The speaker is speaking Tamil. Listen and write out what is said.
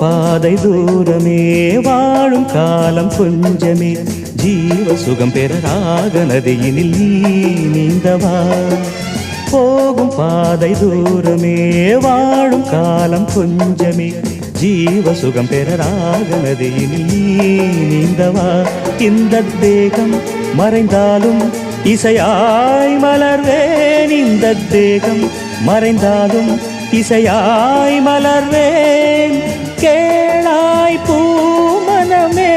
பாதை தூரமே வாழும் காலம் கொஞ்சமே ஜீவ சுகம் பெற ராக நதியினில் நீ நீந்தவா போகும் பாதை தூரமே வாழும் காலம் கொஞ்சமே ஜீவ சுகம் பெற ராக நதியினில் நீ நீந்தவா இந்த தேகம் மறைந்தாலும் இசையாய் மலர்வேன் இந்த தேகம் மறைந்தாலும் இசையாய் மலர்வேன் கேளாய் பூமனமே